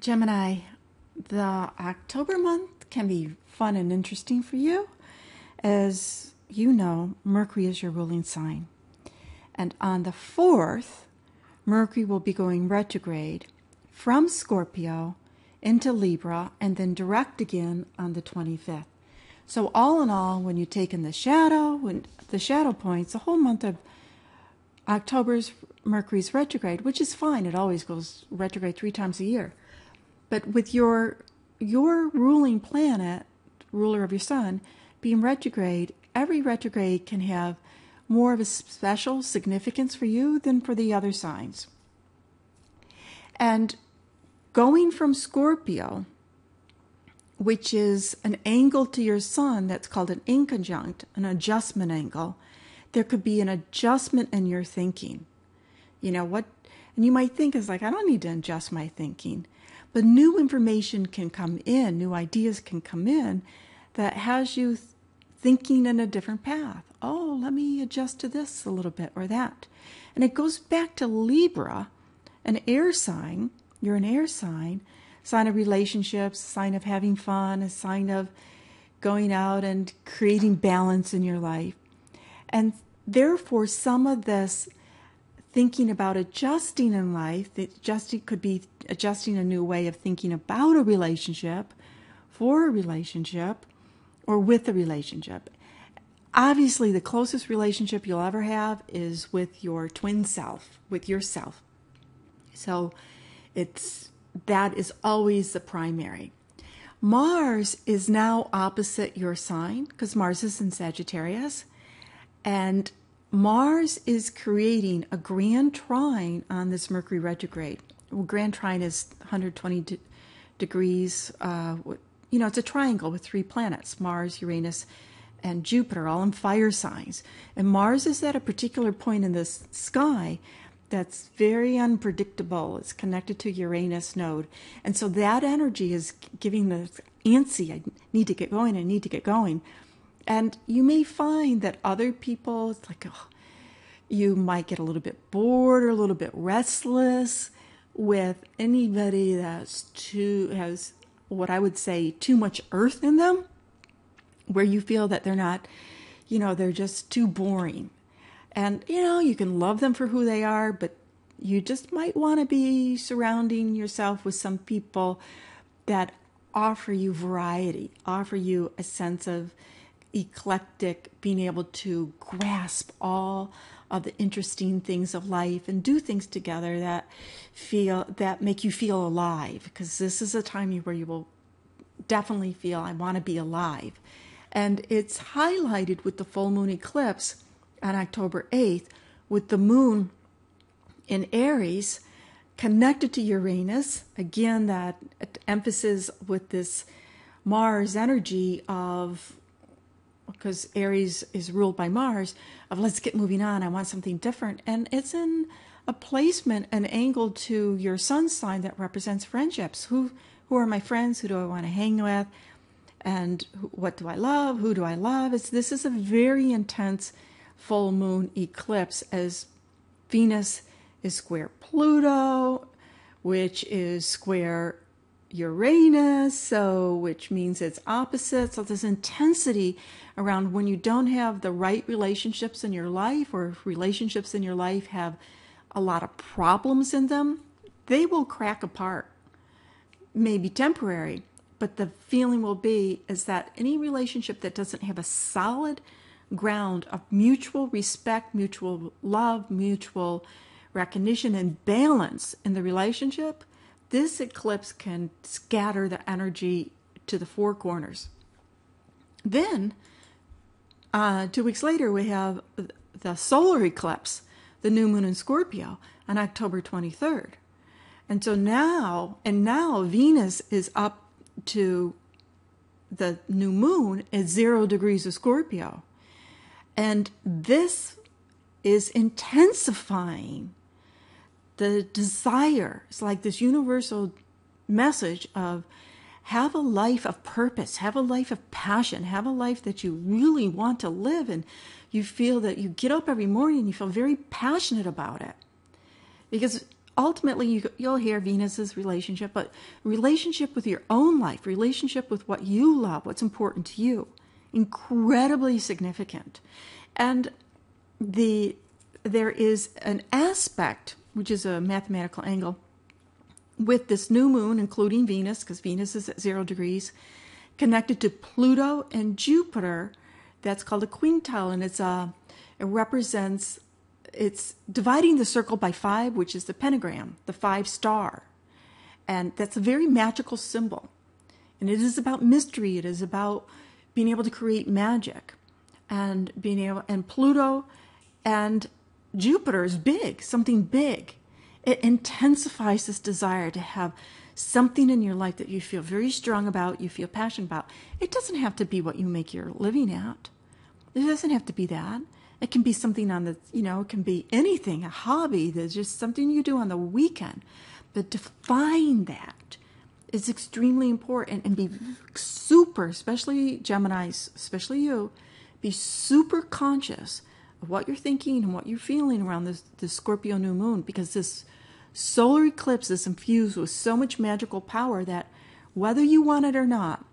Gemini, the October month can be fun and interesting for you. As you know, Mercury is your ruling sign. And on the 4th, Mercury will be going retrograde from Scorpio into Libra and then direct again on the 25th. So all in all, when you take in the shadow points, the whole month of October's Mercury's retrograde, which is fine. It always goes retrograde 3 times a year. But with your ruling planet, ruler of your sun, being retrograde, every retrograde can have more of a special significance for you than for the other signs. And going from Scorpio, which is an angle to your sun that's called an inconjunct, an adjustment angle, there could be an adjustment in your thinking. You know what? And you might think is like, I don't need to adjust my thinking. But new information can come in, new ideas can come in that has you thinking in a different path. Oh, let me adjust to this a little bit or that. And it goes back to Libra, an air sign. You're an air sign of relationships, sign of having fun, a sign of going out and creating balance in your life. And therefore, some of this thinking about adjusting in life, adjusting could be adjusting a new way of thinking about a relationship, for a relationship, or with a relationship. Obviously, the closest relationship you'll ever have is with your twin self, with yourself. So that is always the primary. Mars is now opposite your sign because Mars is in Sagittarius, and Mars is creating a grand trine on this Mercury retrograde. Well, grand trine is 120 degrees. It's a triangle with 3 planets, Mars, Uranus, and Jupiter, all in fire signs. And Mars is at a particular point in the sky that's very unpredictable. It's connected to Uranus node. And so that energy is giving the antsy, I need to get going. And you may find that other people, it's like, you might get a little bit bored or a little bit restless with anybody has what I would say too much earth in them, where you feel that they're not, they're just too boring. And, you can love them for who they are, but you just might want to be surrounding yourself with some people that offer you variety, offer you a sense of eclectic, being able to grasp all of the interesting things of life and do things together that make you feel alive, because this is a time where you will definitely feel I want to be alive. And it's highlighted with the full moon eclipse on October 8th, with the moon in Aries connected to Uranus. Again, that emphasis with this Mars energy of, because Aries is ruled by Mars, of let's get moving on, I want something different. And it's in a placement, an angle to your sun sign that represents friendships. Who are my friends? Who do I want to hang with? And what do I love? Who do I love? This is a very intense full moon eclipse, as Venus is square Pluto, which is square Uranus, which means it's opposite. So there's intensity around when you don't have the right relationships in your life, or if relationships in your life have a lot of problems in them, they will crack apart. Maybe temporary, but the feeling will be is that any relationship that doesn't have a solid ground of mutual respect, mutual love, mutual recognition, and balance in the relationship, this eclipse can scatter the energy to the 4 corners. Then, 2 weeks later, we have the solar eclipse, the new moon in Scorpio, on October 23rd. And so now Venus is up to the new moon at 0 degrees of Scorpio. And this is intensifying the desire. It's like this universal message of have a life of purpose, have a life of passion, have a life that you really want to live, and you feel that you get up every morning and you feel very passionate about it. Because ultimately you'll hear Venus's relationship, but relationship with your own life, relationship with what you love, what's important to you, incredibly significant. And there is an aspect, which is a mathematical angle, with this new moon, including Venus, because Venus is at 0 degrees, connected to Pluto and Jupiter. That's called a quintile, and it represents, it's dividing the circle by 5, which is the pentagram, the 5 star. And that's a very magical symbol. And it is about mystery. It is about being able to create magic. And Pluto and Jupiter is big, something big. It intensifies this desire to have something in your life that you feel very strong about, you feel passionate about. It doesn't have to be what you make your living at. It doesn't have to be that. It can be something it can be anything, a hobby. There's just something you do on the weekend. But define that is extremely important, and be super, especially Geminis, especially you, be super conscious of what you're thinking and what you're feeling around this Scorpio new moon, because this solar eclipse is infused with so much magical power that whether you want it or not,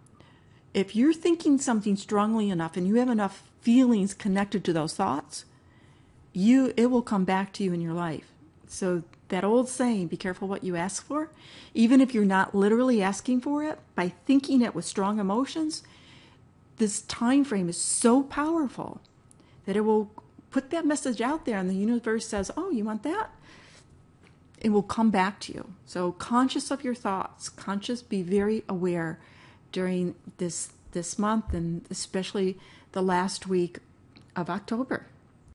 if you're thinking something strongly enough and you have enough feelings connected to those thoughts, it will come back to you in your life. So that old saying, be careful what you ask for, even if you're not literally asking for it, by thinking it with strong emotions, this time frame is so powerful that it will put that message out there, and the universe says, oh, you want that? It will come back to you. So conscious of your thoughts, be very aware during this month, and especially the last week of October.